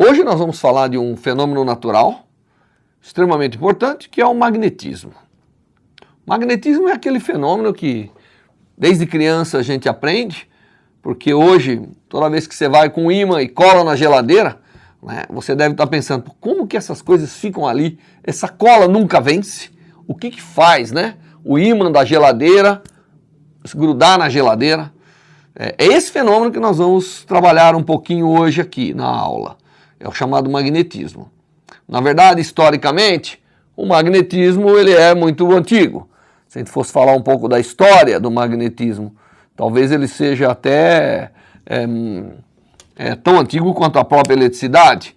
Hoje nós vamos falar de um fenômeno natural extremamente importante, que é o magnetismo. O magnetismo é aquele fenômeno que desde criança a gente aprende, porque hoje, toda vez que você vai com ímã e cola na geladeira, né, você deve estar pensando, como que essas coisas ficam ali? Essa cola nunca vence? O que faz, né? O ímã da geladeira se grudar na geladeira? É esse fenômeno que nós vamos trabalhar um pouquinho hoje aqui na aula. É o chamado magnetismo. Na verdade, historicamente, o magnetismo ele é muito antigo. Se a gente fosse falar um pouco da história do magnetismo, talvez ele seja até tão antigo quanto a própria eletricidade.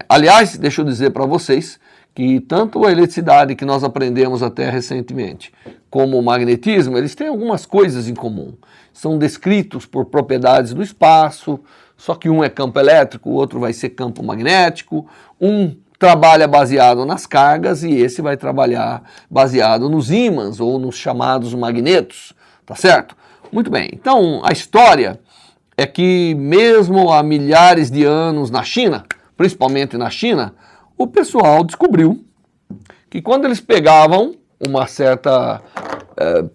Aliás, deixa eu dizer para vocês que tanto a eletricidade que nós aprendemos até recentemente, como o magnetismo, eles têm algumas coisas em comum. São descritos por propriedades do espaço, só que um é campo elétrico, o outro vai ser campo magnético, um trabalha baseado nas cargas e esse vai trabalhar baseado nos ímãs ou nos chamados magnetos, tá certo? Muito bem, então a história é que mesmo há milhares de anos na China, principalmente na China, o pessoal descobriu que quando eles pegavam uma certa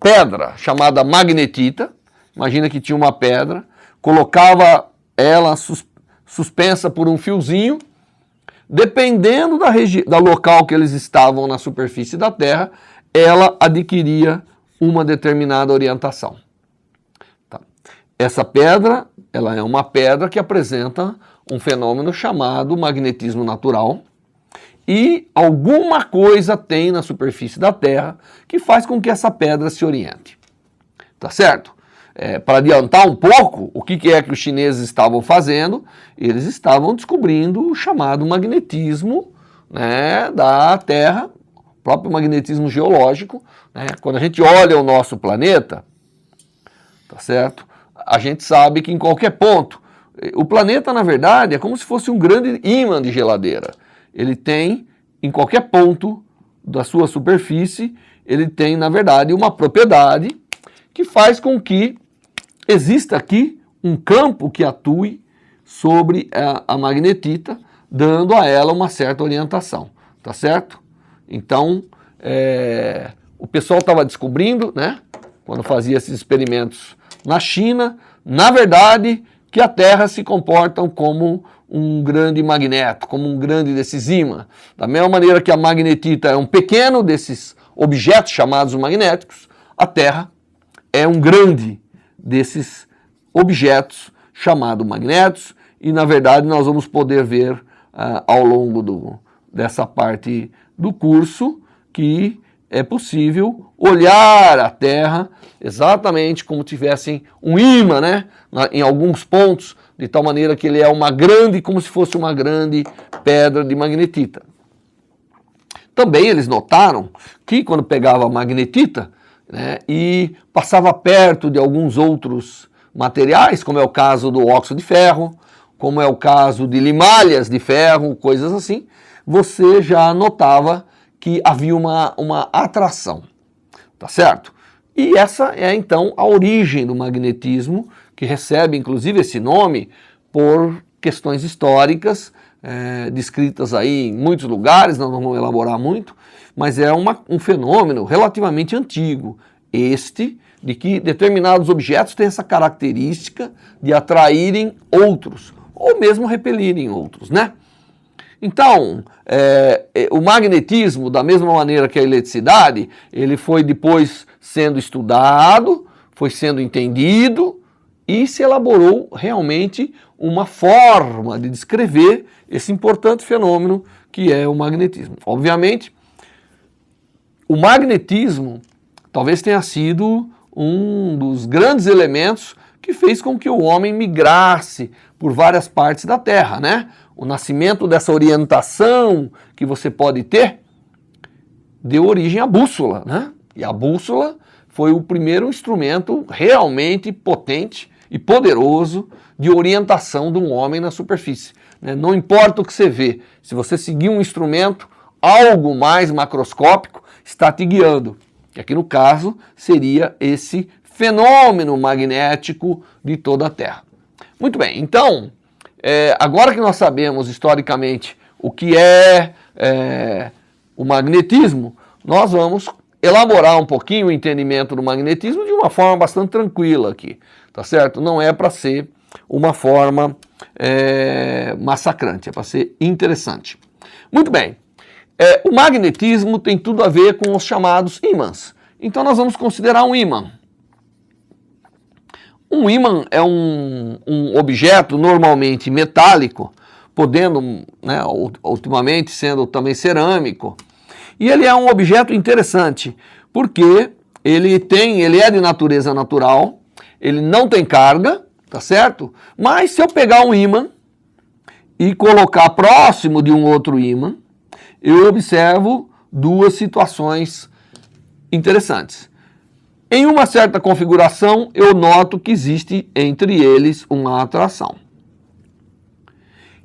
pedra chamada magnetita, imagina que tinha uma pedra, colocava ela suspensa por um fiozinho, dependendo da local que eles estavam na superfície da Terra, ela adquiria uma determinada orientação. Tá. Essa pedra, ela é uma pedra que apresenta um fenômeno chamado magnetismo natural, e alguma coisa tem na superfície da Terra que faz com que essa pedra se oriente. Tá certo? Para adiantar um pouco, o que é que os chineses estavam fazendo? Eles estavam descobrindo o chamado magnetismo, né, da Terra, o próprio magnetismo geológico. Né? Quando a gente olha o nosso planeta, tá certo? A gente sabe que em qualquer ponto, o planeta, na verdade, é como se fosse um grande ímã de geladeira. Ele tem, em qualquer ponto da sua superfície, ele tem, na verdade, uma propriedade que faz com que exista aqui um campo que atue sobre a magnetita, dando a ela uma certa orientação, tá certo? Então, o pessoal estava descobrindo, né, quando fazia esses experimentos na China, na verdade, que a Terra se comporta como um grande magneto, como um grande desses ímãs. Da mesma maneira que a magnetita é um pequeno desses objetos chamados magnéticos, a Terra é um grande desses objetos chamados magnetos, e na verdade nós vamos poder ver ao longo dessa parte do curso que é possível olhar a Terra exatamente como tivessem um ímã, né? Em alguns pontos, de tal maneira que ele é uma grande, como se fosse uma grande pedra de magnetita. Também eles notaram que quando pegava a magnetita, né, e passava perto de alguns outros materiais, como é o caso do óxido de ferro, como é o caso de limalhas de ferro, coisas assim, você já notava que havia uma atração, tá certo? E essa é então a origem do magnetismo, que recebe inclusive esse nome por questões históricas, descritas aí em muitos lugares, nós não vamos elaborar muito, mas é um fenômeno relativamente antigo, de que determinados objetos têm essa característica de atraírem outros, ou mesmo repelirem outros, né? Então, o magnetismo, da mesma maneira que a eletricidade, ele foi depois sendo estudado, foi sendo entendido e se elaborou realmente uma forma de descrever esse importante fenômeno que é o magnetismo. Obviamente, o magnetismo talvez tenha sido um dos grandes elementos que fez com que o homem migrasse por várias partes da Terra, né? O nascimento dessa orientação que você pode ter deu origem à bússola, né? E a bússola foi o primeiro instrumento realmente potente e poderoso de orientação de um homem na superfície. Né? Não importa o que você vê, se você seguir um instrumento, algo mais macroscópico está te guiando. Que aqui no caso seria esse fenômeno magnético de toda a Terra. Muito bem, então agora que nós sabemos historicamente o que é o magnetismo, nós vamos elaborar um pouquinho o entendimento do magnetismo de uma forma bastante tranquila aqui, tá certo? Não é para ser uma forma massacrante, é para ser interessante. Muito bem, o magnetismo tem tudo a ver com os chamados ímãs. Então nós vamos considerar um ímã. Um ímã é um objeto normalmente metálico, podendo, né, ultimamente sendo também cerâmico. E ele é um objeto interessante, porque ele é de natureza natural, ele não tem carga, tá certo? Mas se eu pegar um ímã e colocar próximo de um outro ímã, eu observo duas situações interessantes. Em uma certa configuração, eu noto que existe entre eles uma atração.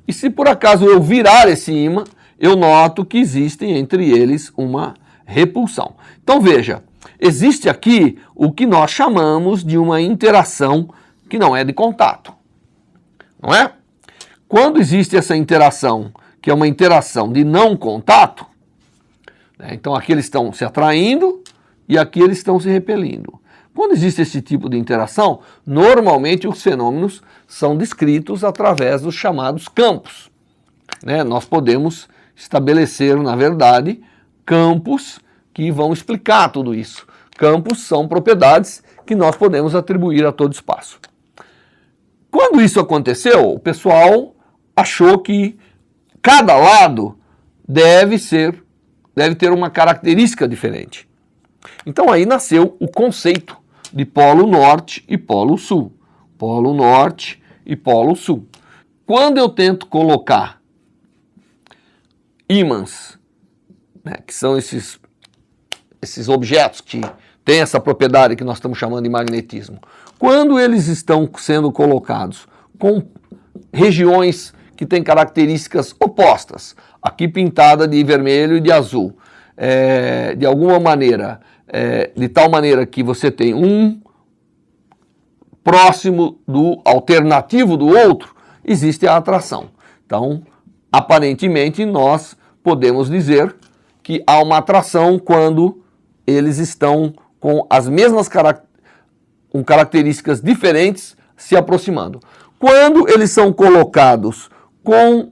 E se por acaso eu virar esse ímã, eu noto que existe entre eles uma repulsão. Então veja, existe aqui o que nós chamamos de uma interação que não é de contato, não é? Quando existe essa interação, que é uma interação de não contato, né, então aqui eles estão se atraindo e aqui eles estão se repelindo. Quando existe esse tipo de interação, normalmente os fenômenos são descritos através dos chamados campos, né? Nós podemos estabelecer, na verdade, campos que vão explicar tudo isso. Campos são propriedades que nós podemos atribuir a todo espaço. Quando isso aconteceu, o pessoal achou que cada lado deve ter uma característica diferente. Então aí nasceu o conceito de polo norte e polo sul. Polo norte e polo sul. Quando eu tento colocar ímãs, né, que são esses objetos que têm essa propriedade que nós estamos chamando de magnetismo, quando eles estão sendo colocados com regiões que têm características opostas, aqui pintada de vermelho e de azul, de alguma maneira, de tal maneira que você tem um próximo do alternativo do outro, existe a atração. Então, aparentemente, nós podemos dizer que há uma atração quando eles estão com as mesmas características diferentes se aproximando. Quando eles são colocados com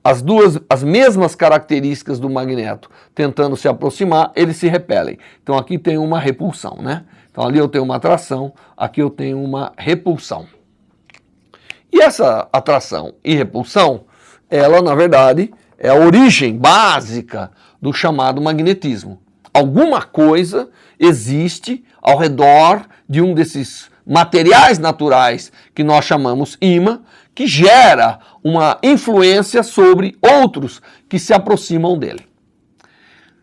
as mesmas características do magneto tentando se aproximar, eles se repelem. Então aqui tem uma repulsão, né? Então ali eu tenho uma atração, aqui eu tenho uma repulsão. E essa atração e repulsão, ela, na verdade, é a origem básica do chamado magnetismo. Alguma coisa existe ao redor de um desses materiais naturais que nós chamamos ímã, que gera uma influência sobre outros que se aproximam dele.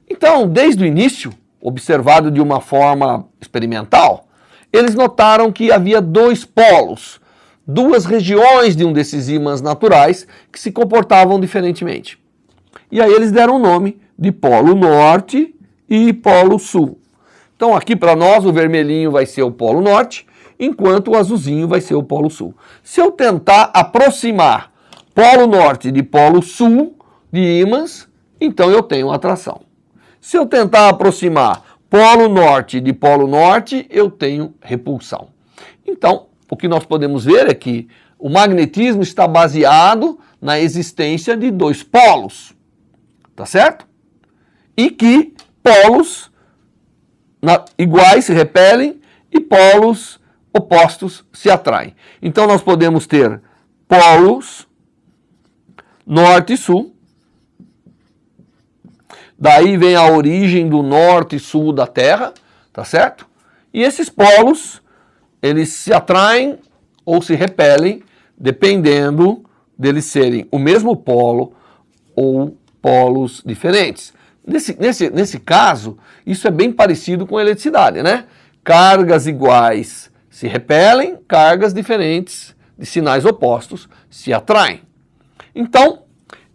Então, desde o início, observado de uma forma experimental, eles notaram que havia dois polos, duas regiões de um desses ímãs naturais que se comportavam diferentemente. E aí eles deram o nome de polo norte e polo sul. Então aqui para nós o vermelhinho vai ser o polo norte, enquanto o azulzinho vai ser o polo sul. Se eu tentar aproximar polo norte de polo sul de ímãs, então eu tenho atração. Se eu tentar aproximar polo norte de polo norte, eu tenho repulsão. Então, o que nós podemos ver é que o magnetismo está baseado na existência de dois polos, tá certo? E que polos iguais se repelem e polos opostos se atraem. Então nós podemos ter polos norte e sul. Daí vem a origem do norte e sul da Terra, tá certo? E esses polos, eles se atraem ou se repelem, dependendo deles serem o mesmo polo ou polos diferentes. Nesse caso, isso é bem parecido com a eletricidade, né? Cargas iguais se repelem, cargas diferentes de sinais opostos se atraem. Então,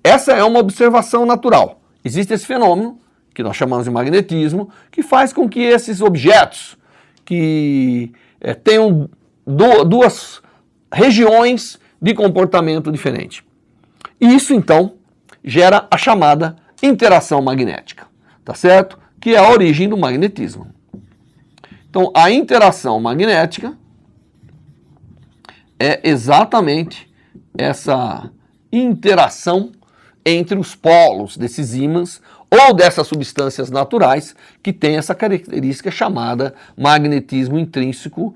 essa é uma observação natural. Existe esse fenômeno, que nós chamamos de magnetismo, que faz com que esses objetos que tenham duas regiões de comportamento diferente. E isso, então, gera a chamada interação magnética, tá certo? Que é a origem do magnetismo. Então, a interação magnética é exatamente essa interação entre os polos desses ímãs ou dessas substâncias naturais que tem essa característica chamada magnetismo intrínseco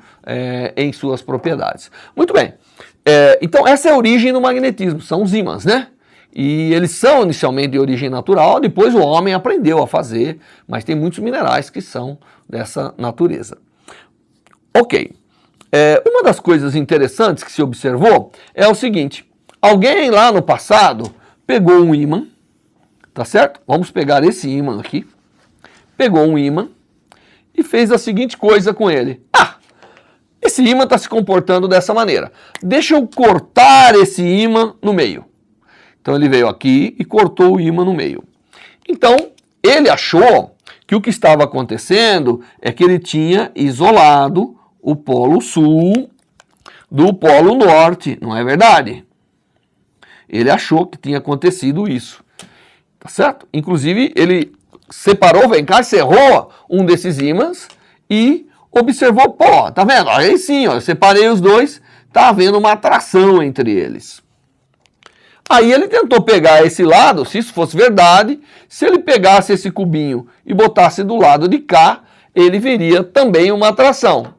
em suas propriedades. Muito bem, então essa é a origem do magnetismo, são os ímãs, né? E eles são inicialmente de origem natural, depois o homem aprendeu a fazer, mas tem muitos minerais que são dessa natureza. Ok, uma das coisas interessantes que se observou é o seguinte, alguém lá no passado pegou um ímã, tá certo? Vamos pegar esse ímã aqui, pegou um ímã e fez a seguinte coisa com ele. Esse ímã está se comportando dessa maneira, deixa eu cortar esse ímã no meio. Então ele veio aqui e cortou o ímã no meio. Então ele achou que o que estava acontecendo é que ele tinha isolado o polo sul do polo norte, não é verdade? Ele achou que tinha acontecido isso, tá certo? Inclusive ele separou, vem cá, cerrou um desses ímãs e observou, pô, tá vendo? Aí sim, ó, eu separei os dois, tá havendo uma atração entre eles. Aí ele tentou pegar esse lado, se isso fosse verdade, se ele pegasse esse cubinho e botasse do lado de cá, ele veria também uma atração.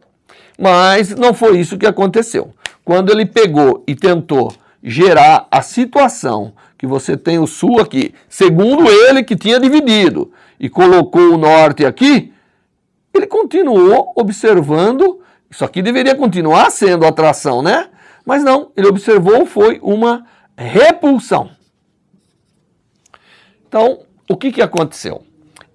Mas não foi isso que aconteceu. Quando ele pegou e tentou gerar a situação que você tem o sul aqui, segundo ele que tinha dividido, e colocou o norte aqui, ele continuou observando, isso aqui deveria continuar sendo atração, né? Mas não, ele observou, foi uma repulsão. Então, o que aconteceu?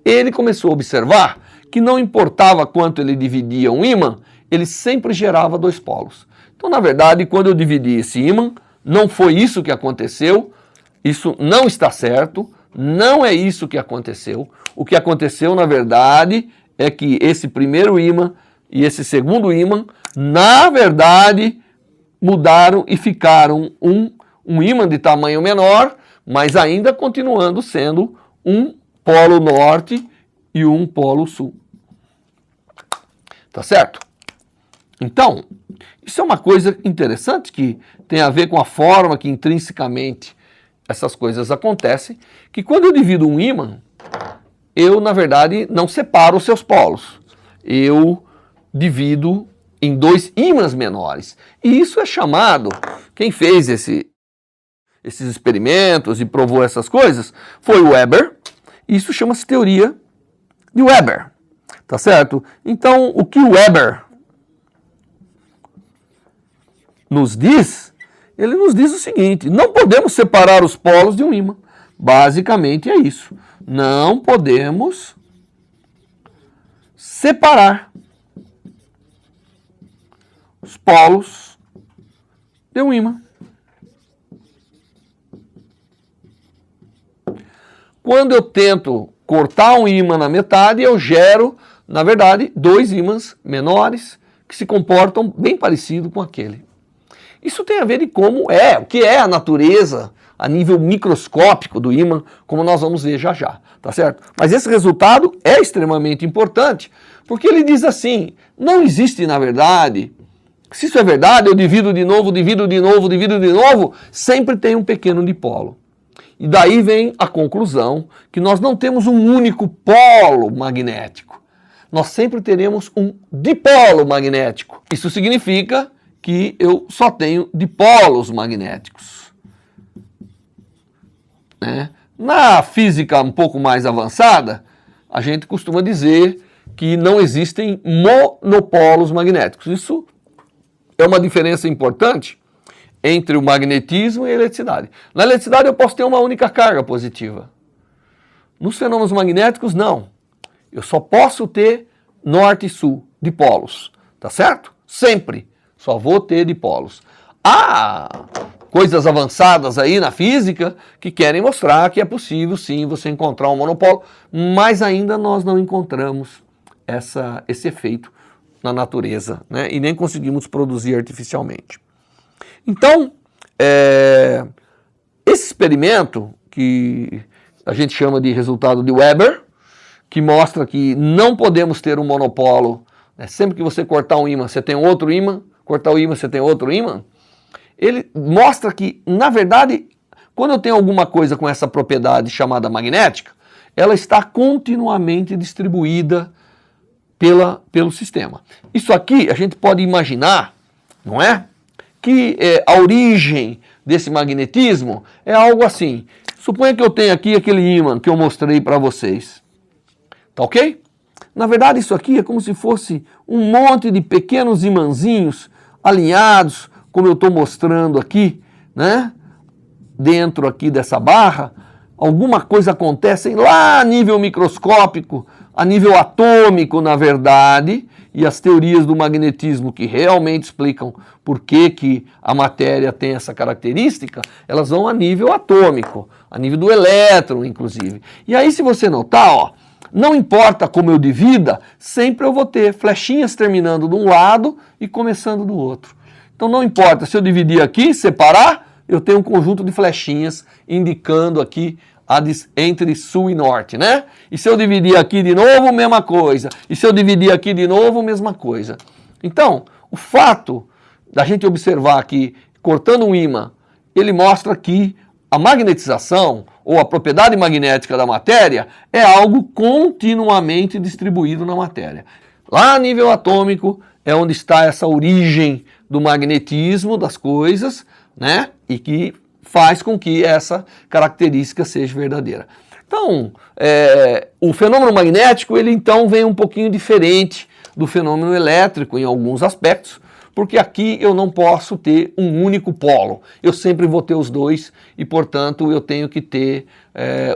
Ele começou a observar que não importava quanto ele dividia um ímã, ele sempre gerava dois polos. Então, na verdade, quando eu dividi esse ímã, não foi isso que aconteceu, isso não está certo, não é isso que aconteceu. O que aconteceu, na verdade, é que esse primeiro ímã e esse segundo ímã, na verdade, mudaram e ficaram um ímã de tamanho menor, mas ainda continuando sendo um polo norte e um polo sul. Tá certo? Então, isso é uma coisa interessante que tem a ver com a forma que intrinsecamente essas coisas acontecem, que quando eu divido um ímã, eu, na verdade, não separo os seus polos. Eu divido em dois ímãs menores. E isso é chamado, quem fez esses experimentos e provou essas coisas, foi o Weber. Isso chama-se teoria de Weber. Tá certo? Então, o que o Weber nos diz, ele nos diz o seguinte, não podemos separar os polos de um ímã. Basicamente é isso. Não podemos separar os polos de um ímã. Quando eu tento cortar um ímã na metade, eu gero, na verdade, dois ímãs menores que se comportam bem parecido com aquele. Isso tem a ver com o que é a natureza a nível microscópico do ímã, como nós vamos ver já já, tá certo? Mas esse resultado é extremamente importante, porque ele diz assim, não existe, na verdade, se isso é verdade, eu divido de novo, divido de novo, divido de novo, sempre tem um pequeno dipolo. E daí vem a conclusão que nós não temos um único polo magnético. Nós sempre teremos um dipolo magnético. Isso significa que eu só tenho dipolos magnéticos. Né? Na física um pouco mais avançada, a gente costuma dizer que não existem monopolos magnéticos. Isso é uma diferença importante entre o magnetismo e a eletricidade. Na eletricidade eu posso ter uma única carga positiva. Nos fenômenos magnéticos, não. Eu só posso ter norte e sul, dipolos. Tá certo? Sempre. Só vou ter dipolos. Há coisas avançadas aí na física que querem mostrar que é possível, sim, você encontrar um monopolo, mas ainda nós não encontramos esse efeito na natureza, né? E nem conseguimos produzir artificialmente. Então, esse experimento, que a gente chama de resultado de Weber, que mostra que não podemos ter um monopólio, né? Sempre que você cortar um ímã, você tem outro ímã, cortar o ímã, você tem outro ímã. Ele mostra que, na verdade, quando eu tenho alguma coisa com essa propriedade chamada magnética, ela está continuamente distribuída pelo sistema. Isso aqui a gente pode imaginar, não é? Que a origem desse magnetismo é algo assim. Suponha que eu tenho aqui aquele ímã que eu mostrei para vocês. Tá ok? Na verdade, isso aqui é como se fosse um monte de pequenos imãzinhos alinhados, como eu estou mostrando aqui, né? Dentro aqui dessa barra, alguma coisa acontece lá a nível microscópico, a nível atômico, na verdade, e as teorias do magnetismo que realmente explicam por que a matéria tem essa característica, elas vão a nível atômico, a nível do elétron, inclusive. E aí, se você notar, ó, não importa como eu divida, sempre eu vou ter flechinhas terminando de um lado e começando do outro. Então não importa, se eu dividir aqui, separar, eu tenho um conjunto de flechinhas indicando aqui entre sul e norte, né? E se eu dividir aqui de novo, mesma coisa. E se eu dividir aqui de novo, mesma coisa. Então, o fato da gente observar que, cortando um ímã, ele mostra que a magnetização, ou a propriedade magnética da matéria, é algo continuamente distribuído na matéria. Lá a nível atômico é onde está essa origem do magnetismo das coisas, né? E que faz com que essa característica seja verdadeira. Então, o fenômeno magnético, ele então vem um pouquinho diferente do fenômeno elétrico em alguns aspectos, porque aqui eu não posso ter um único polo. Eu sempre vou ter os dois e, portanto, eu tenho que ter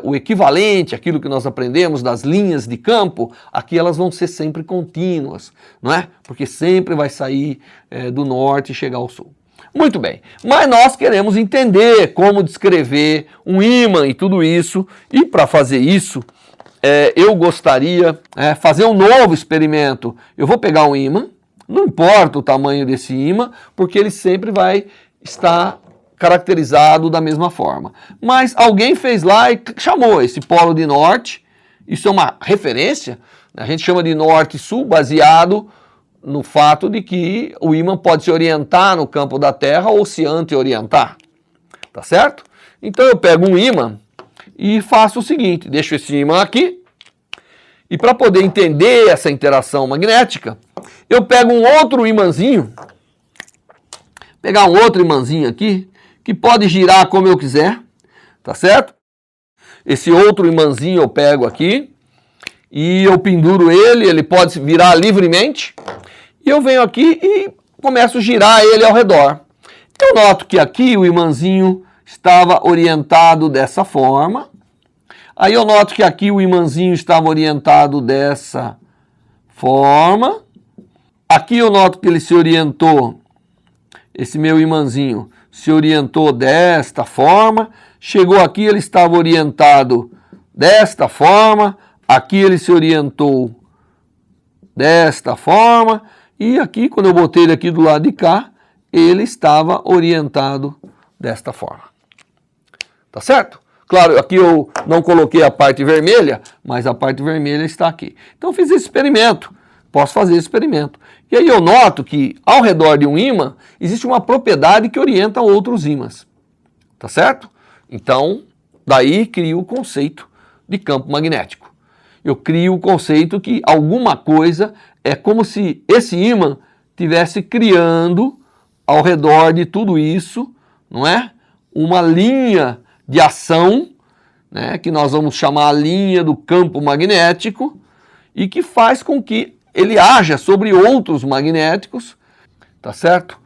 o equivalente, aquilo que nós aprendemos das linhas de campo, aqui elas vão ser sempre contínuas, não é? Porque sempre vai sair do norte e chegar ao sul. Muito bem, mas nós queremos entender como descrever um ímã e tudo isso, e para fazer isso, eu gostaria de fazer um novo experimento. Eu vou pegar um ímã, não importa o tamanho desse ímã, porque ele sempre vai estar caracterizado da mesma forma. Mas alguém fez lá e chamou esse polo de norte, isso é uma referência, a gente chama de norte e sul, baseado no fato de que o ímã pode se orientar no campo da Terra ou se anti-orientar, tá certo? Então eu pego um ímã e faço o seguinte, deixo esse ímã aqui, e para poder entender essa interação magnética, eu pego um outro imãzinho, pegar um outro imãzinho aqui, que pode girar como eu quiser, tá certo? Esse outro imãzinho eu pego aqui, e eu penduro ele pode virar livremente, e eu venho aqui e começo a girar ele ao redor. Eu noto que aqui o imãzinho estava orientado dessa forma. Aí eu noto que aqui o imãzinho estava orientado dessa forma. Aqui eu noto que ele se orientou, esse meu imãzinho se orientou desta forma. Chegou aqui, ele estava orientado desta forma. Aqui ele se orientou desta forma. E aqui, quando eu botei ele aqui do lado de cá, ele estava orientado desta forma. Tá certo? Claro, aqui eu não coloquei a parte vermelha, mas a parte vermelha está aqui. Então eu fiz esse experimento, posso fazer esse experimento. E aí eu noto que ao redor de um ímã existe uma propriedade que orienta outros ímãs. Tá certo? Então, daí crio o conceito de campo magnético. Eu crio o conceito que alguma coisa é como se esse ímã estivesse criando ao redor de tudo isso, não é? Uma linha de ação, né, que nós vamos chamar a linha do campo magnético, e que faz com que ele haja sobre outros magnéticos, tá certo?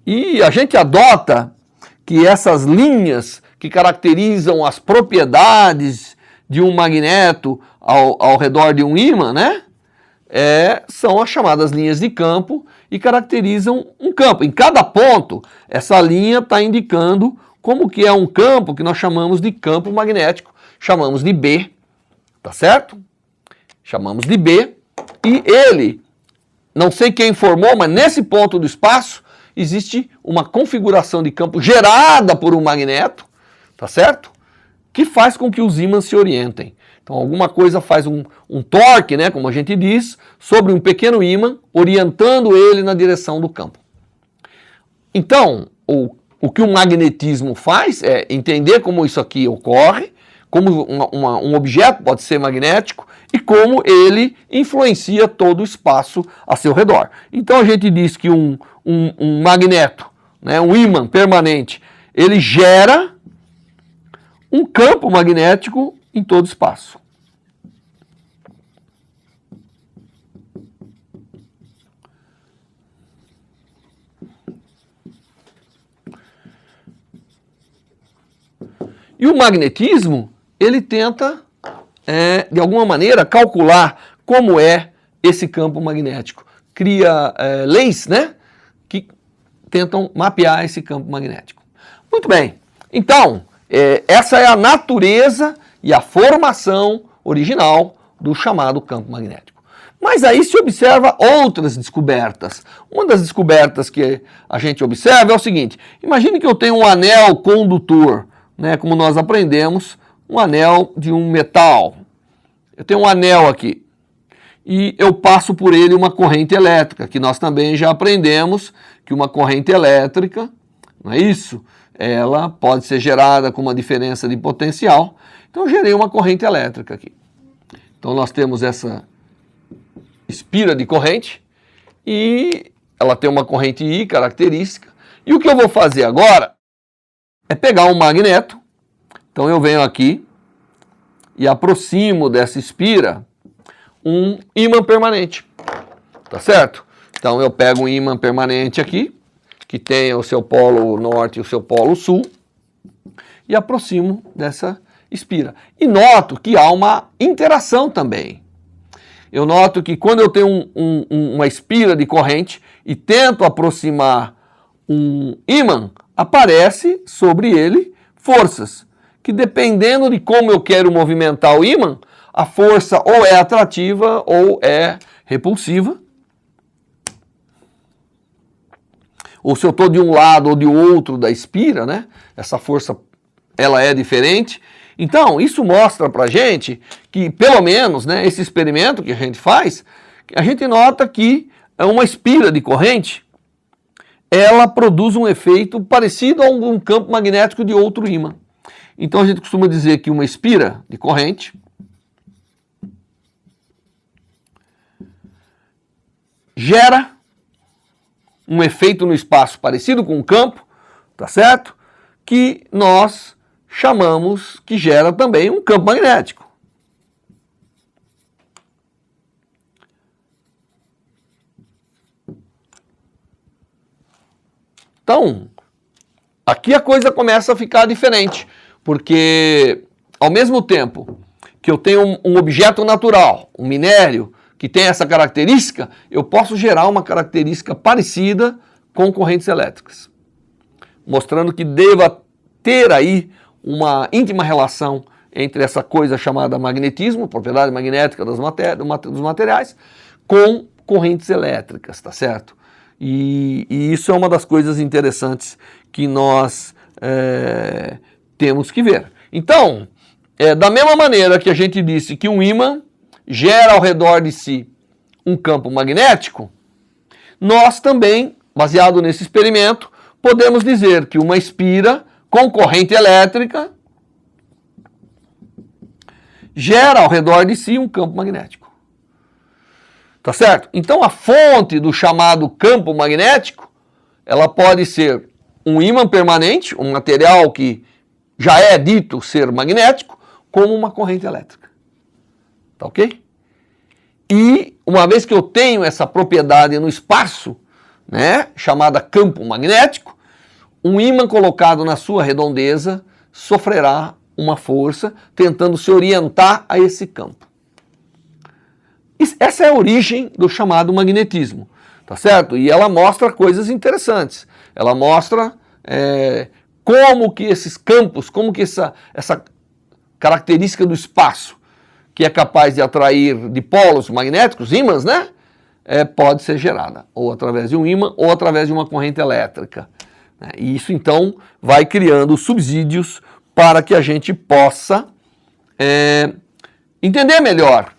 E a gente adota que essas linhas que caracterizam as propriedades de um magneto ao redor de um ímã, né? São as chamadas linhas de campo e caracterizam um campo. Em cada ponto, essa linha está indicando como que é um campo que nós chamamos de campo magnético, chamamos de B, tá certo? Chamamos de B, e ele, não sei quem informou, mas nesse ponto do espaço, existe uma configuração de campo gerada por um magneto, tá certo? Que faz com que os ímãs se orientem. Então alguma coisa faz um torque, né, como a gente diz, sobre um pequeno ímã, orientando ele na direção do campo. Então, o que o magnetismo faz é entender como isso aqui ocorre, como um objeto pode ser magnético e como ele influencia todo o espaço a seu redor. Então a gente diz que um magneto, né, um ímã permanente, ele gera um campo magnético em todo o espaço. E o magnetismo, ele tenta, de alguma maneira, calcular como é esse campo magnético. Cria leis, né, que tentam mapear esse campo magnético. Muito bem, então, essa é a natureza e a formação original do chamado campo magnético. Mas aí se observa outras descobertas. Uma das descobertas que a gente observa é o seguinte: imagine que eu tenho um anel condutor, né, como nós aprendemos, um anel de um metal. Eu tenho um anel aqui e eu passo por ele uma corrente elétrica, que nós também já aprendemos que uma corrente elétrica, não é isso? Ela pode ser gerada com uma diferença de potencial. Então eu gerei uma corrente elétrica aqui. Então nós temos essa espira de corrente e ela tem uma corrente I característica. E o que eu vou fazer agora é pegar um magneto. Então eu venho aqui e aproximo dessa espira um ímã permanente, tá certo? Então eu pego um ímã permanente aqui, que tem o seu polo norte e o seu polo sul, e aproximo dessa espira. E noto que há uma interação também. Eu noto que quando eu tenho uma espira de corrente e tento aproximar um ímã, aparece sobre ele forças, que dependendo de como eu quero movimentar o ímã, a força ou é atrativa ou é repulsiva. Ou se eu estou de um lado ou de outro da espira, né? Essa força ela é diferente. Então, isso mostra para a gente que, pelo menos, né, esse experimento que a gente faz, a gente nota que uma espira de corrente, ela produz um efeito parecido a um campo magnético de outro ímã. Então, a gente costuma dizer que uma espira de corrente gera um efeito no espaço parecido com um campo, tá certo? Que nós chamamos que gera também um campo magnético. Então, aqui a coisa começa a ficar diferente, porque ao mesmo tempo que eu tenho um objeto natural, um minério, que tem essa característica, eu posso gerar uma característica parecida com correntes elétricas, mostrando que deva ter aí uma íntima relação entre essa coisa chamada magnetismo, propriedade magnética dos materiais, com correntes elétricas, tá certo? E isso é uma das coisas interessantes que nós temos que ver. Então, da mesma maneira que a gente disse que um ímã gera ao redor de si um campo magnético, nós também, baseado nesse experimento, podemos dizer que uma espira com corrente elétrica gera ao redor de si um campo magnético. Tá certo? Então a fonte do chamado campo magnético, ela pode ser um ímã permanente, um material que já é dito ser magnético, como uma corrente elétrica. Tá ok? E uma vez que eu tenho essa propriedade no espaço, né, chamada campo magnético, um ímã colocado na sua redondeza sofrerá uma força tentando se orientar a esse campo. Essa é a origem do chamado magnetismo, tá certo? E ela mostra coisas interessantes. Ela mostra como que esses campos, como que essa característica do espaço, que é capaz de atrair dipolos magnéticos, ímãs, né? pode ser gerada, ou através de um ímã, ou através de uma corrente elétrica. E isso, então, vai criando subsídios para que a gente possa entender melhor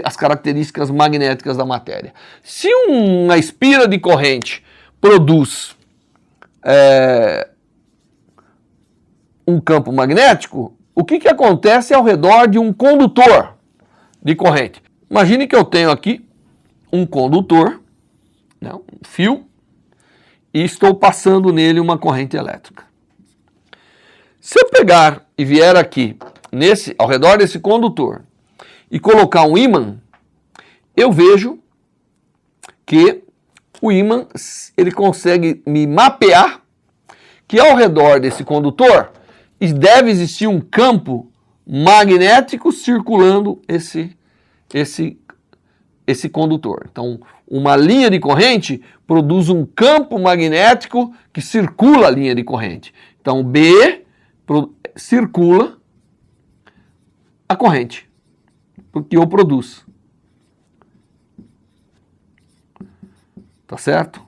as características magnéticas da matéria. Se uma espira de corrente produz um campo magnético, o que acontece ao redor de um condutor de corrente? Imagine que eu tenho aqui um condutor, né, um fio, e estou passando nele uma corrente elétrica. Se eu pegar e vier aqui, ao redor desse condutor, e colocar um ímã, eu vejo que o ímã ele consegue me mapear que ao redor desse condutor deve existir um campo magnético circulando esse condutor. Então, uma linha de corrente produz um campo magnético que circula a linha de corrente. Então, B circula a corrente, porque eu produz. Tá certo?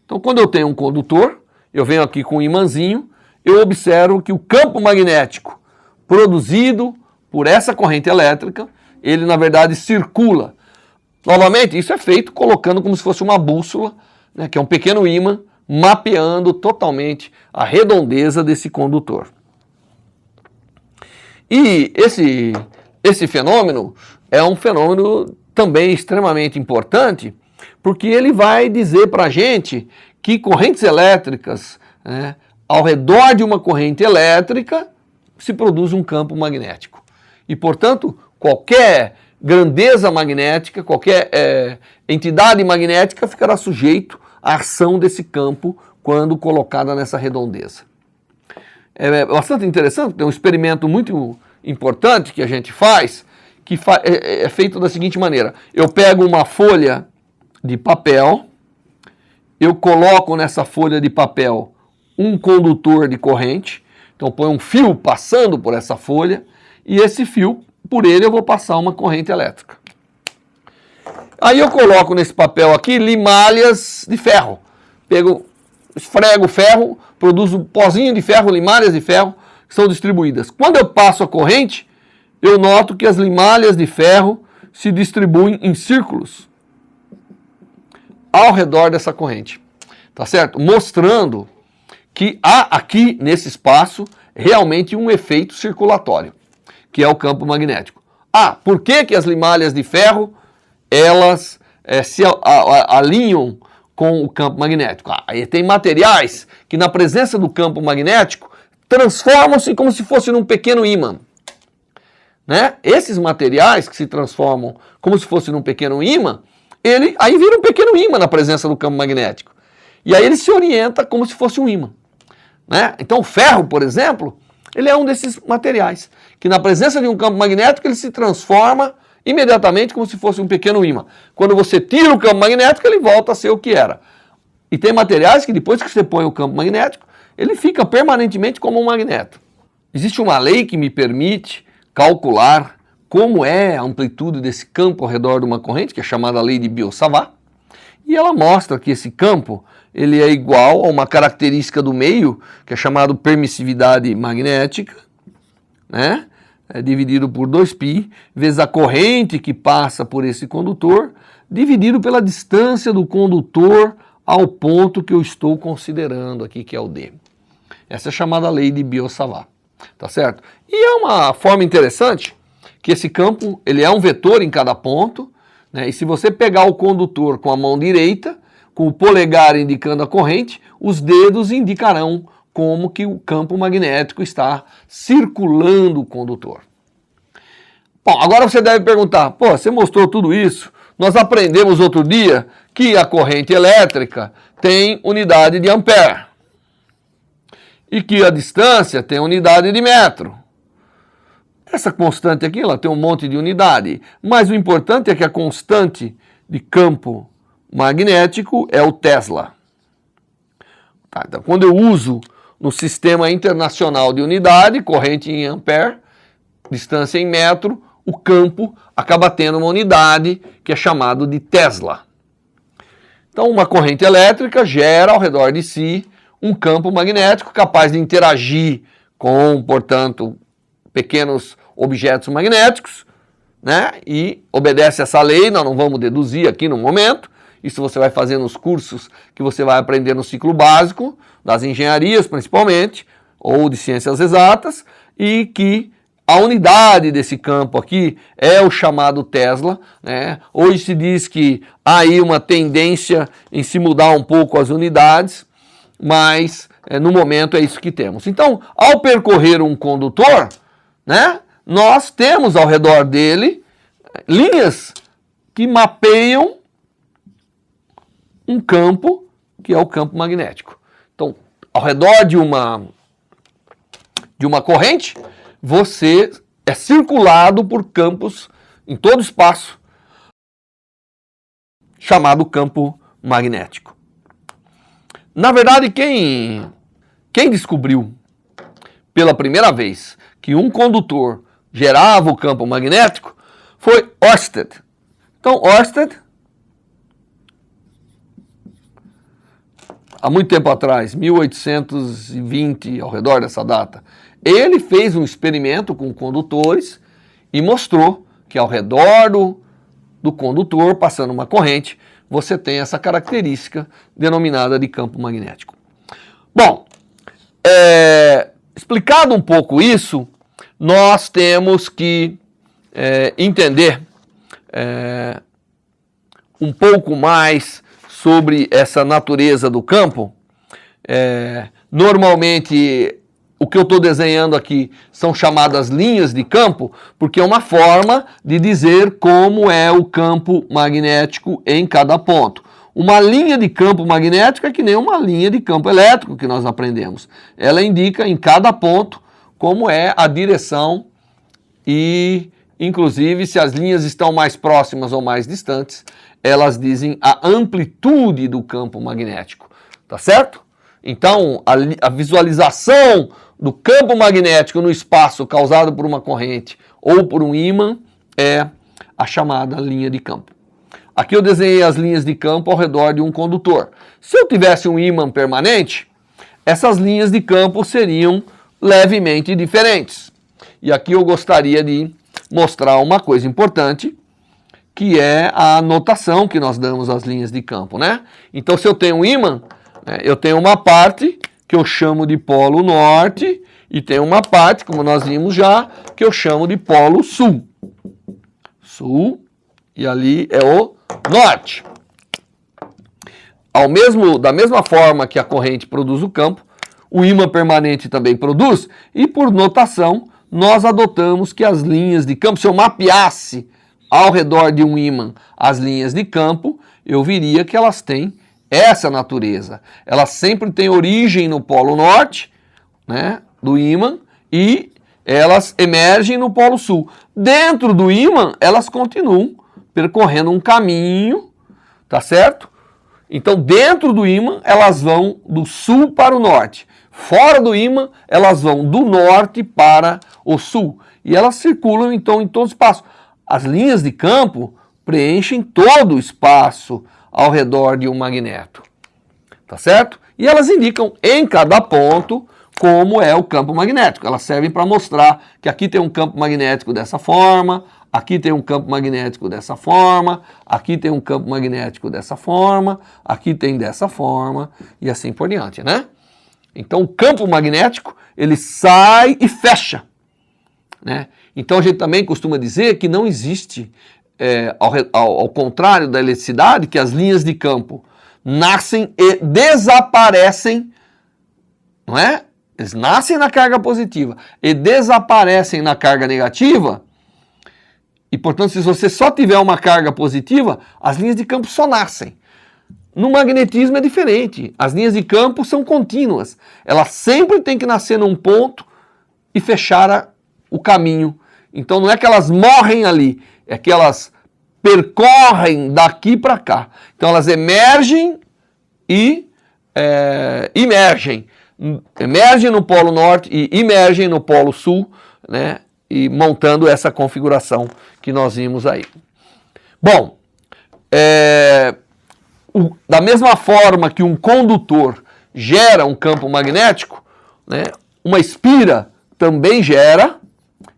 Então, quando eu tenho um condutor, eu venho aqui com um imãzinho, eu observo que o campo magnético produzido por essa corrente elétrica, ele na verdade circula. Novamente, isso é feito colocando como se fosse uma bússola, né, que é um pequeno ímã, mapeando totalmente a redondeza desse condutor. E esse fenômeno é um fenômeno também extremamente importante, porque ele vai dizer para a gente que correntes elétricas, né, ao redor de uma corrente elétrica, se produz um campo magnético. E, portanto, qualquer grandeza magnética, qualquer entidade magnética ficará sujeito à ação desse campo quando colocada nessa redondeza. É bastante interessante, tem um experimento muito importante que a gente faz, que é feito da seguinte maneira. Eu pego uma folha de papel, eu coloco nessa folha de papel um condutor de corrente, então põe um fio passando por essa folha, e esse fio, por ele eu vou passar uma corrente elétrica. Aí eu coloco nesse papel aqui limalhas de ferro. Esfrego o ferro, produzo um pozinho de ferro, limalhas de ferro, que são distribuídas. Quando eu passo a corrente, eu noto que as limalhas de ferro se distribuem em círculos ao redor dessa corrente. Tá certo? Mostrando que há aqui nesse espaço realmente um efeito circulatório, que é o campo magnético. Por que as limalhas de ferro elas se alinham com o campo magnético? Aí tem materiais que na presença do campo magnético transformam-se como se fosse num pequeno ímã. Né? Esses materiais que se transformam como se fosse num pequeno ímã, aí vira um pequeno ímã na presença do campo magnético. E aí ele se orienta como se fosse um ímã. Né? Então o ferro, por exemplo, ele é um desses materiais, que na presença de um campo magnético ele se transforma imediatamente como se fosse um pequeno ímã. Quando você tira o campo magnético, ele volta a ser o que era. E tem materiais que depois que você põe o campo magnético, ele fica permanentemente como um magneto. Existe uma lei que me permite calcular como é a amplitude desse campo ao redor de uma corrente, que é chamada lei de Biot-Savart, e ela mostra que esse campo ele é igual a uma característica do meio, que é chamado permissividade magnética, né? É dividido por 2π, vezes a corrente que passa por esse condutor, dividido pela distância do condutor ao ponto que eu estou considerando aqui, que é o D. Essa é a chamada lei de Biot-Savart, tá certo? E é uma forma interessante que esse campo ele é um vetor em cada ponto, né? E se você pegar o condutor com a mão direita, com o polegar indicando a corrente, os dedos indicarão como que o campo magnético está circulando o condutor. Bom, agora você deve perguntar, você mostrou tudo isso, nós aprendemos outro dia que a corrente elétrica tem unidade de ampere e que a distância tem unidade de metro. Essa constante aqui, ela tem um monte de unidade, mas o importante é que a constante de campo magnético é o Tesla. Então, quando eu uso no sistema internacional de unidade, corrente em ampere, distância em metro, o campo acaba tendo uma unidade que é chamado de Tesla. Então, uma corrente elétrica gera ao redor de si um campo magnético capaz de interagir com, portanto, pequenos objetos magnéticos, né? E obedece essa lei, nós não vamos deduzir aqui no momento, isso você vai fazer nos cursos que você vai aprender no ciclo básico, das engenharias principalmente, ou de ciências exatas, e que a unidade desse campo aqui é o chamado Tesla, né? Hoje se diz que há aí uma tendência em se mudar um pouco as unidades, mas no momento é isso que temos. Então, ao percorrer um condutor, né, nós temos ao redor dele linhas que mapeiam um campo que é o campo magnético. Então, ao redor de uma corrente, você é circulado por campos em todo o espaço, chamado campo magnético. Na verdade, quem descobriu pela primeira vez que um condutor gerava o campo magnético foi Ørsted. Então, Ørsted, há muito tempo atrás, 1820, ao redor dessa data, ele fez um experimento com condutores e mostrou que ao redor do condutor, passando uma corrente, você tem essa característica denominada de campo magnético. Bom, explicado um pouco isso, nós temos que entender um pouco mais sobre essa natureza do campo. Normalmente, o que eu estou desenhando aqui são chamadas linhas de campo, porque é uma forma de dizer como é o campo magnético em cada ponto. Uma linha de campo magnético é que nem uma linha de campo elétrico que nós aprendemos. Ela indica em cada ponto como é a direção e, inclusive, se as linhas estão mais próximas ou mais distantes, elas dizem a amplitude do campo magnético, tá certo? Então, a visualização do campo magnético no espaço causado por uma corrente ou por um ímã é a chamada linha de campo. Aqui eu desenhei as linhas de campo ao redor de um condutor. Se eu tivesse um ímã permanente, essas linhas de campo seriam levemente diferentes. E aqui eu gostaria de mostrar uma coisa importante, que é a notação que nós damos às linhas de campo, né? Então, se eu tenho um ímã, eu tenho uma parte que eu chamo de polo norte e tem uma parte, como nós vimos já, que eu chamo de polo sul. Sul, e ali é o norte. Da mesma forma que a corrente produz o campo, o ímã permanente também produz, e por notação, nós adotamos que as linhas de campo, se eu mapeasse ao redor de um ímã as linhas de campo, eu viria que elas têm essa natureza. Elas sempre têm origem no polo norte, né, do ímã, e elas emergem no polo sul. Dentro do ímã, elas continuam percorrendo um caminho, tá certo? Então, dentro do ímã, elas vão do sul para o norte. Fora do ímã, elas vão do norte para o sul. E elas circulam, então, em todo o espaço. As linhas de campo preenchem todo o espaço ao redor de um magneto. Tá certo? E elas indicam em cada ponto como é o campo magnético. Elas servem para mostrar que aqui tem um campo magnético dessa forma, aqui tem um campo magnético dessa forma, aqui tem um campo magnético dessa forma, aqui tem dessa forma e assim por diante, né? Então o campo magnético, ele sai e fecha, né? Então a gente também costuma dizer que não existe, ao contrário da eletricidade, que as linhas de campo nascem e desaparecem, não é? Eles nascem na carga positiva e desaparecem na carga negativa. E, portanto, se você só tiver uma carga positiva, as linhas de campo só nascem. No magnetismo é diferente. As linhas de campo são contínuas. Elas sempre têm que nascer num ponto e fechar o caminho. Então, não é que elas morrem ali, é que elas percorrem daqui para cá. Então, elas emergem e emergem. Emergem no polo norte e emergem no polo sul, né? E montando essa configuração que nós vimos aí. Bom, Da mesma forma que um condutor gera um campo magnético, né, uma espira também gera,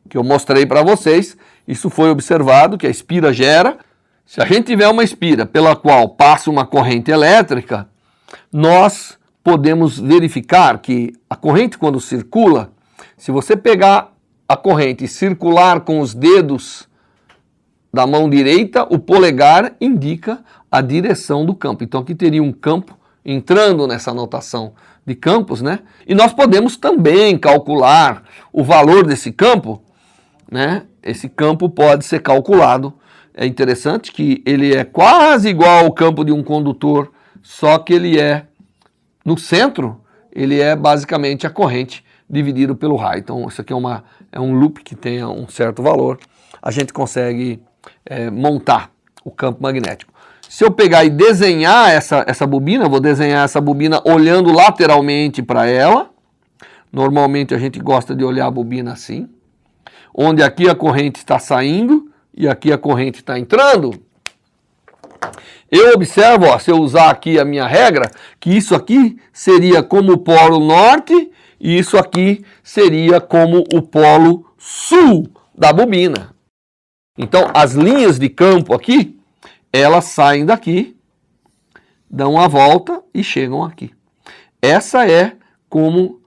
que eu mostrei para vocês, isso foi observado que a espira gera. Se a gente tiver uma espira pela qual passa uma corrente elétrica, nós podemos verificar que a corrente, quando circula, se você pegar a corrente e circular com os dedos da mão direita, o polegar indica a direção do campo. Então aqui teria um campo entrando nessa notação de campos, né? E nós podemos também calcular o valor desse campo, né? Esse campo pode ser calculado. É interessante que ele é quase igual ao campo de um condutor, só que ele é, no centro, ele é basicamente a corrente dividido pelo raio. Então isso aqui é um loop que tem um certo valor. A gente consegue montar o campo magnético. Se eu pegar e desenhar essa bobina, vou desenhar essa bobina olhando lateralmente para ela. Normalmente a gente gosta de olhar a bobina assim, onde aqui a corrente está saindo e aqui a corrente está entrando. Eu observo, ó, se eu usar aqui a minha regra, que isso aqui seria como o polo norte e isso aqui seria como o polo sul da bobina. Então as linhas de campo aqui, elas saem daqui, dão a volta e chegam aqui. Essa é como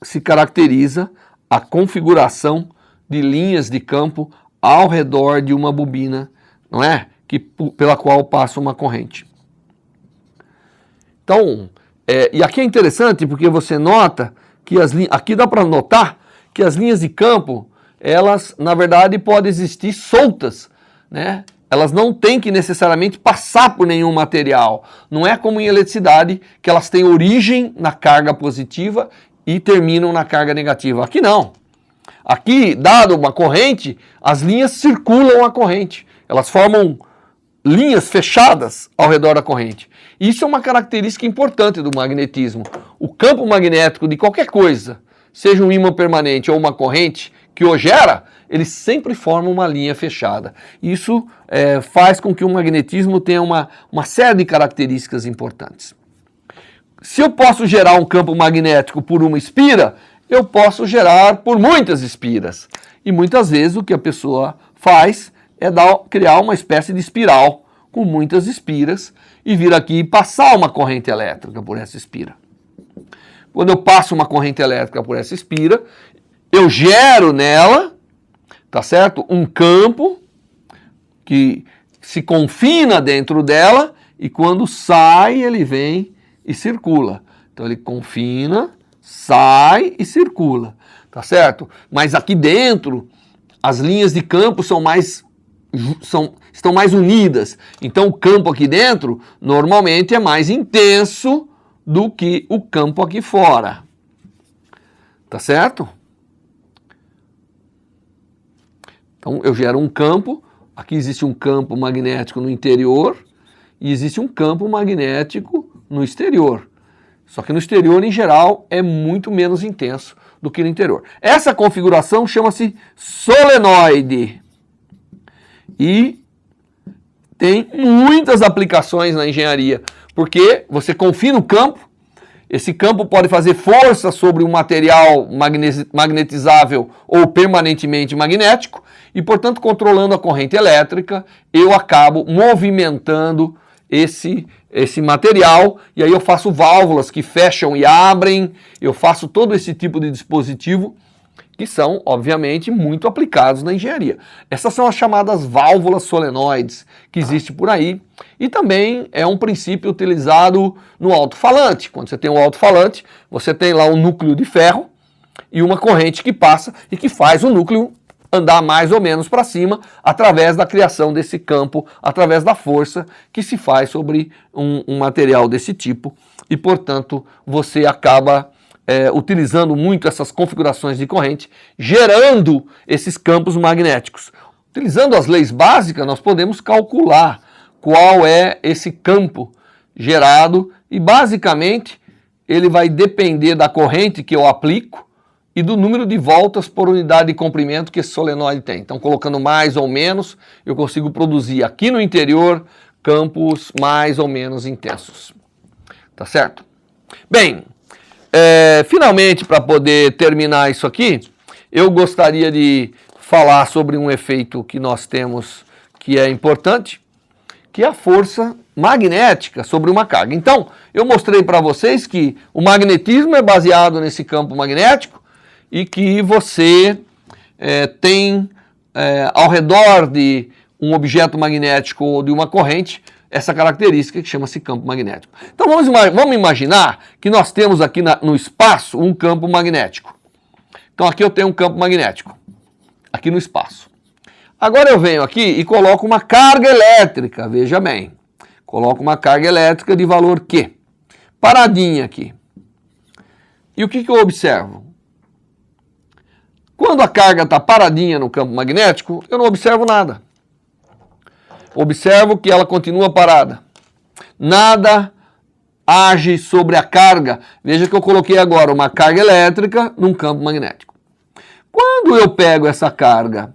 se caracteriza a configuração de linhas de campo ao redor de uma bobina, não é? Pela qual passa uma corrente. Então, e aqui é interessante porque você nota que aqui dá para notar que as linhas de campo, elas, na verdade, podem existir soltas, né? Elas não têm que necessariamente passar por nenhum material. Não é como em eletricidade, que elas têm origem na carga positiva e terminam na carga negativa. Aqui não. Aqui, dado uma corrente, as linhas circulam a corrente. Elas formam linhas fechadas ao redor da corrente. Isso é uma característica importante do magnetismo. O campo magnético de qualquer coisa, seja um ímã permanente ou uma corrente que o gera, ele sempre forma uma linha fechada. Isso faz com que o magnetismo tenha uma série de características importantes. Se eu posso gerar um campo magnético por uma espira, eu posso gerar por muitas espiras. E muitas vezes o que a pessoa faz é criar uma espécie de espiral com muitas espiras e vir aqui e passar uma corrente elétrica por essa espira. Quando eu passo uma corrente elétrica por essa espira, eu gero nela, tá certo? Um campo que se confina dentro dela e quando sai ele vem e circula. Então ele confina, sai e circula, tá certo? Mas aqui dentro as linhas de campo estão mais unidas. Então o campo aqui dentro normalmente é mais intenso do que o campo aqui fora. Tá certo? Então eu gero um campo, aqui existe um campo magnético no interior e existe um campo magnético no exterior. Só que no exterior, em geral, é muito menos intenso do que no interior. Essa configuração chama-se solenoide. E tem muitas aplicações na engenharia, porque você confina o campo, esse campo pode fazer força sobre um material magnetizável ou permanentemente magnético, e, portanto, controlando a corrente elétrica, eu acabo movimentando esse material, e aí eu faço válvulas que fecham e abrem, eu faço todo esse tipo de dispositivo que são, obviamente, muito aplicados na engenharia. Essas são as chamadas válvulas solenoides que existem por aí, e também é um princípio utilizado no alto-falante. Quando você tem um alto-falante, você tem lá um núcleo de ferro e uma corrente que passa e que faz o núcleo andar mais ou menos para cima através da criação desse campo, através da força que se faz sobre um material desse tipo, e, portanto, você acaba utilizando muito essas configurações de corrente, gerando esses campos magnéticos. Utilizando as leis básicas, nós podemos calcular qual é esse campo gerado e, basicamente, ele vai depender da corrente que eu aplico e do número de voltas por unidade de comprimento que esse solenoide tem. Então, colocando mais ou menos, eu consigo produzir aqui no interior campos mais ou menos intensos. Tá certo? Bem, finalmente, para poder terminar isso aqui, eu gostaria de falar sobre um efeito que nós temos que é importante, que é a força magnética sobre uma carga. Então, eu mostrei para vocês que o magnetismo é baseado nesse campo magnético e que você tem ao redor de um objeto magnético ou de uma corrente essa característica que chama-se campo magnético. Então vamos imaginar que nós temos aqui no espaço um campo magnético. Então aqui eu tenho um campo magnético, aqui no espaço. Agora eu venho aqui e coloco uma carga elétrica, veja bem. Coloco uma carga elétrica de valor Q, paradinha aqui. E o que eu observo? Quando a carga está paradinha no campo magnético, eu não observo nada. Observo que ela continua parada. Nada age sobre a carga. Veja que eu coloquei agora uma carga elétrica num campo magnético. Quando eu pego essa carga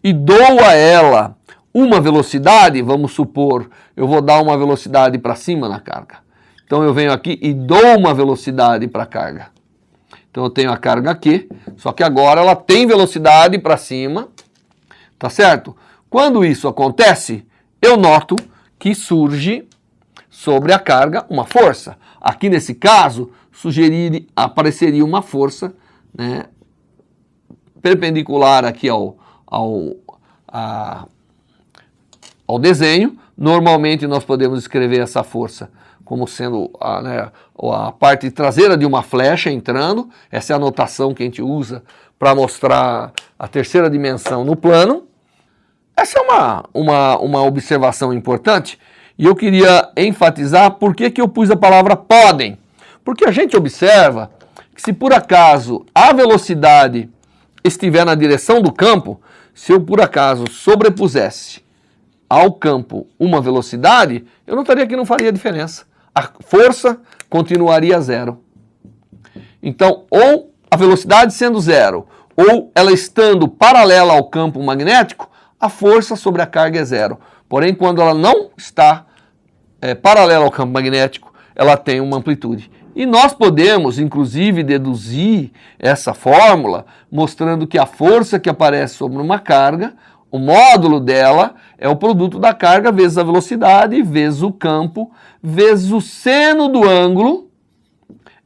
e dou a ela uma velocidade, vamos supor, eu vou dar uma velocidade para cima na carga. Então eu venho aqui e dou uma velocidade para a carga. Então eu tenho a carga aqui, só que agora ela tem velocidade para cima, tá certo? Quando isso acontece, eu noto que surge sobre a carga uma força. Aqui nesse caso, apareceria uma força, né, perpendicular aqui ao desenho. Normalmente nós podemos escrever essa força como sendo a parte traseira de uma flecha entrando. Essa é a notação que a gente usa para mostrar a terceira dimensão no plano. Essa é uma observação importante e eu queria enfatizar por que eu pus a palavra podem. Porque a gente observa que se por acaso a velocidade estiver na direção do campo, se eu por acaso sobrepusesse ao campo uma velocidade, eu notaria que não faria diferença. A força continuaria zero. Então, ou a velocidade sendo zero, ou ela estando paralela ao campo magnético, a força sobre a carga é zero. Porém, quando ela não está paralela ao campo magnético, ela tem uma amplitude. E nós podemos, inclusive, deduzir essa fórmula, mostrando que a força que aparece sobre uma carga, o módulo dela é o produto da carga vezes a velocidade, vezes o campo, vezes o seno do ângulo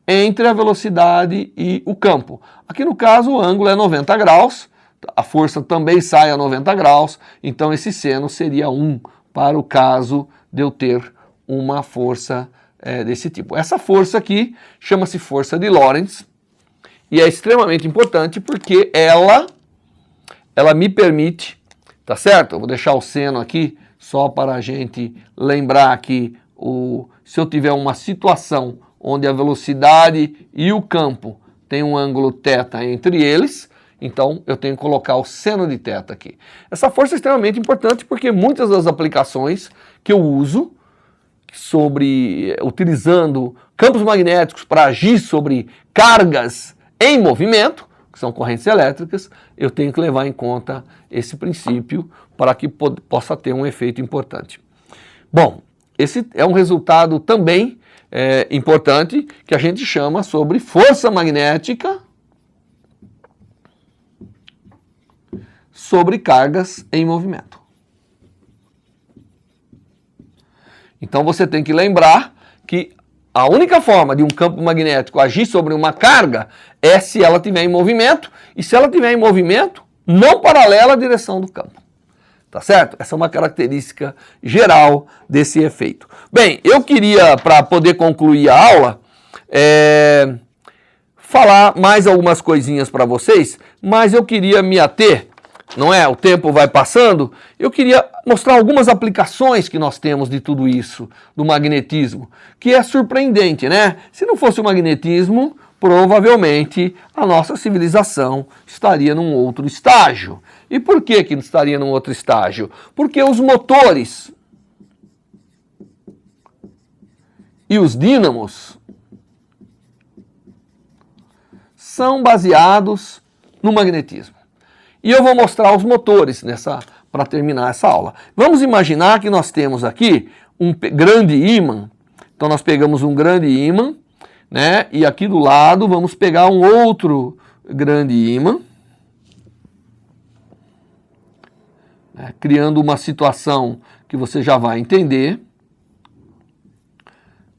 entre a velocidade e o campo. Aqui no caso o ângulo é 90 graus, a força também sai a 90 graus, então esse seno seria 1 para o caso de eu ter uma força desse tipo. Essa força aqui chama-se força de Lorentz e é extremamente importante porque ela me permite, tá certo? Eu vou deixar o seno aqui só para a gente lembrar que se eu tiver uma situação onde a velocidade e o campo tem um ângulo θ entre eles, então eu tenho que colocar o seno de θ aqui. Essa força é extremamente importante porque muitas das aplicações que eu uso utilizando campos magnéticos para agir sobre cargas em movimento, que são correntes elétricas, eu tenho que levar em conta esse princípio para que possa ter um efeito importante. Bom, esse é um resultado também importante que a gente chama sobre força magnética sobre cargas em movimento. Então você tem que lembrar que a única forma de um campo magnético agir sobre uma carga é se ela estiver em movimento, e se ela estiver em movimento, não paralela à direção do campo. Tá certo? Essa é uma característica geral desse efeito. Bem, eu queria, para poder concluir a aula, falar mais algumas coisinhas para vocês, mas eu queria me ater, não é? O tempo vai passando, eu queria mostrar algumas aplicações que nós temos de tudo isso, do magnetismo, que é surpreendente, né? Se não fosse o magnetismo, provavelmente a nossa civilização estaria num outro estágio. E por que estaria num outro estágio? Porque os motores e os dínamos são baseados no magnetismo. E eu vou mostrar os motores para terminar essa aula. Vamos imaginar que nós temos aqui um grande ímã, então nós pegamos um grande ímã, né? E aqui do lado vamos pegar um outro grande ímã, né? Criando uma situação que você já vai entender,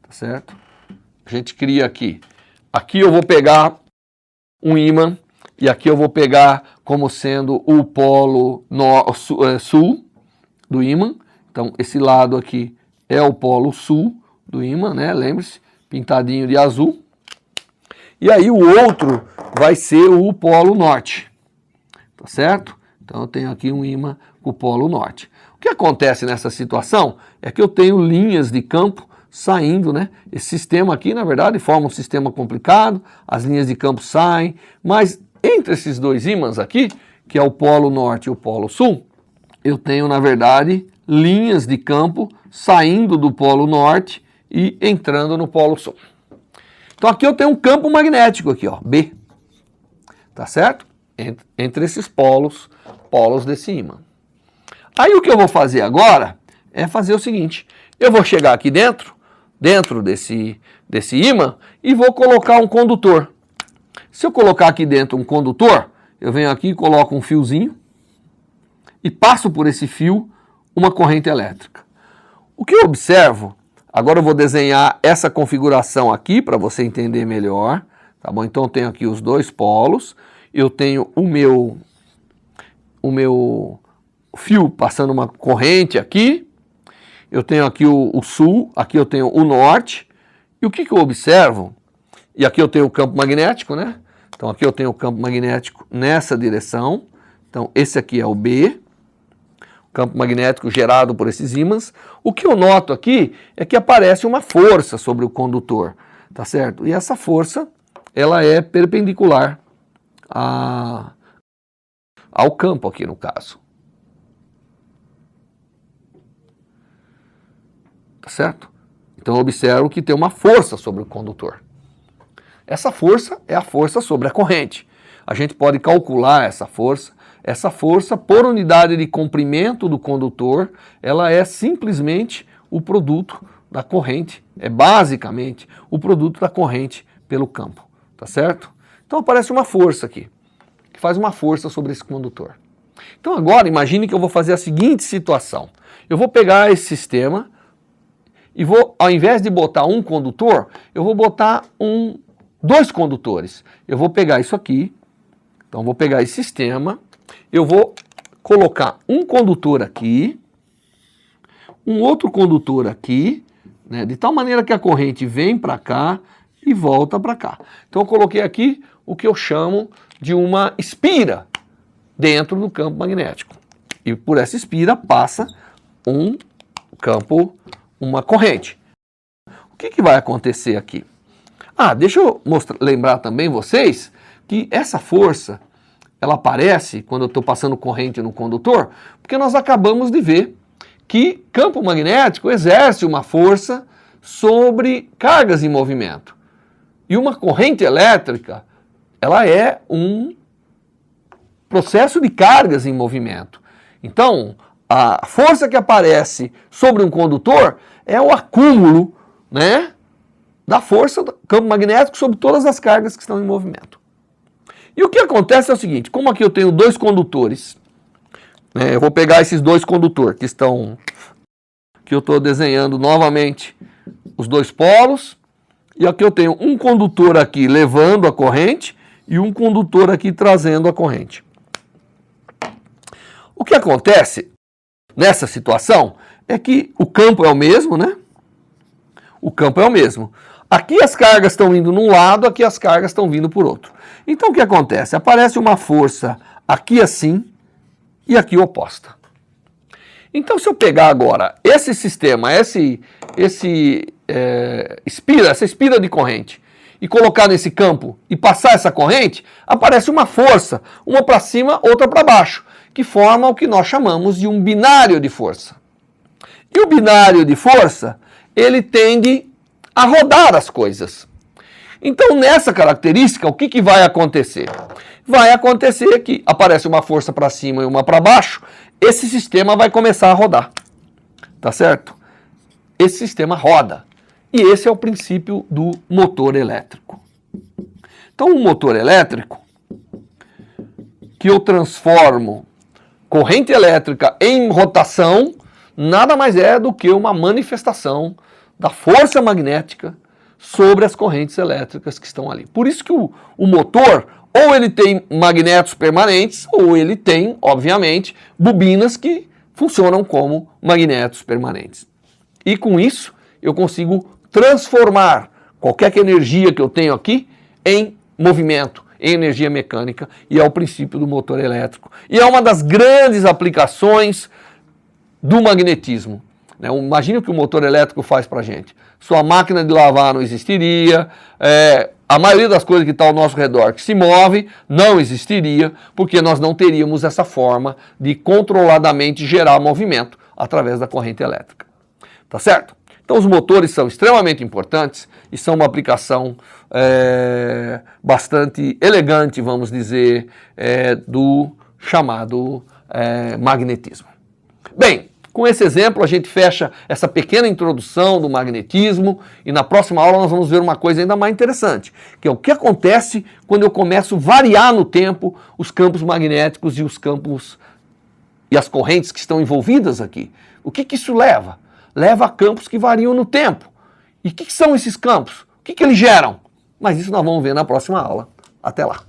tá certo? A gente cria aqui. Aqui eu vou pegar um ímã e aqui eu vou pegar como sendo o polo sul do ímã. Então esse lado aqui é o polo sul do ímã, né? Lembre-se, pintadinho de azul. E aí o outro vai ser o polo norte, tá certo? Então eu tenho aqui um ímã com o polo norte. O que acontece nessa situação é que eu tenho linhas de campo saindo, né? Esse sistema aqui, na verdade, forma um sistema complicado, as linhas de campo saem, mas entre esses dois ímãs aqui, que é o polo norte e o polo sul, eu tenho, na verdade, linhas de campo saindo do polo norte e entrando no polo sul. Então aqui eu tenho um campo magnético aqui, ó, B, tá certo? Entre esses polos desse ímã. Aí o que eu vou fazer agora é fazer o seguinte, eu vou chegar aqui dentro desse ímã e vou colocar um condutor. Se eu colocar aqui dentro um condutor, eu venho aqui e coloco um fiozinho e passo por esse fio uma corrente elétrica. O que eu observo, agora eu vou desenhar essa configuração aqui para você entender melhor, tá bom? Então eu tenho aqui os dois polos, eu tenho o meu fio passando uma corrente aqui, eu tenho aqui o sul, aqui eu tenho o norte, e o que eu observo? E aqui eu tenho o campo magnético, né? Então aqui eu tenho o campo magnético nessa direção, então esse aqui é o B, campo magnético gerado por esses ímãs. O que eu noto aqui é que aparece uma força sobre o condutor, tá certo? E essa força, ela é perpendicular ao campo aqui no caso. Tá certo? Então eu observo que tem uma força sobre o condutor. Essa força é a força sobre a corrente. A gente pode calcular essa força por unidade de comprimento do condutor, ela é simplesmente o produto da corrente, é basicamente o produto da corrente pelo campo, tá certo? Então aparece uma força aqui, que faz uma força sobre esse condutor. Então agora imagine que eu vou fazer a seguinte situação, eu vou pegar esse sistema e vou, ao invés de botar um condutor, eu vou botar dois condutores. Eu vou pegar isso aqui, então vou pegar esse sistema, eu vou colocar um condutor aqui, um outro condutor aqui, né, de tal maneira que a corrente vem para cá e volta para cá. Então eu coloquei aqui o que eu chamo de uma espira dentro do campo magnético. E por essa espira passa uma corrente. O que vai acontecer aqui? Deixa eu lembrar também vocês que essa força, ela aparece quando eu estou passando corrente no condutor, porque nós acabamos de ver que campo magnético exerce uma força sobre cargas em movimento. E uma corrente elétrica, ela é um processo de cargas em movimento. Então, a força que aparece sobre um condutor é o acúmulo, né, da força do campo magnético sobre todas as cargas que estão em movimento. E o que acontece é o seguinte, como aqui eu tenho dois condutores, né, eu vou pegar esses dois condutores que eu estou desenhando novamente os dois polos, e aqui eu tenho um condutor aqui levando a corrente e um condutor aqui trazendo a corrente. O que acontece nessa situação é que o campo é o mesmo, né? O campo é o mesmo. Aqui as cargas estão indo num lado, aqui as cargas estão vindo por outro. Então o que acontece? Aparece uma força aqui assim e aqui oposta. Então se eu pegar agora esse sistema, essa espira de corrente, e colocar nesse campo e passar essa corrente, aparece uma força, uma para cima, outra para baixo, que forma o que nós chamamos de um binário de força. E o binário de força, ele tende a rodar as coisas. Então, nessa característica, o que vai acontecer? Vai acontecer que aparece uma força para cima e uma para baixo, esse sistema vai começar a rodar. Tá certo? esse sistema roda. E esse é o princípio do motor elétrico. Então, um motor elétrico que eu transformo corrente elétrica em rotação, nada mais é do que uma manifestação da força magnética sobre as correntes elétricas que estão ali. Por isso que o motor, ou ele tem magnetos permanentes, ou ele tem, obviamente, bobinas que funcionam como magnetos permanentes. E com isso, eu consigo transformar qualquer energia que eu tenho aqui em movimento, em energia mecânica, e é o princípio do motor elétrico. E é uma das grandes aplicações do magnetismo. Imagine o que o motor elétrico faz para a gente. Sua máquina de lavar não existiria, a maioria das coisas que está ao nosso redor que se move não existiria, porque nós não teríamos essa forma de controladamente gerar movimento através da corrente elétrica. Tá certo? Então os motores são extremamente importantes e são uma aplicação bastante elegante, vamos dizer, do chamado magnetismo. Bem, com esse exemplo a gente fecha essa pequena introdução do magnetismo e na próxima aula nós vamos ver uma coisa ainda mais interessante, que é o que acontece quando eu começo a variar no tempo os campos magnéticos e os campos e as correntes que estão envolvidas aqui. O que isso leva? Leva a campos que variam no tempo. E o que são esses campos? O que eles geram? Mas isso nós vamos ver na próxima aula. Até lá!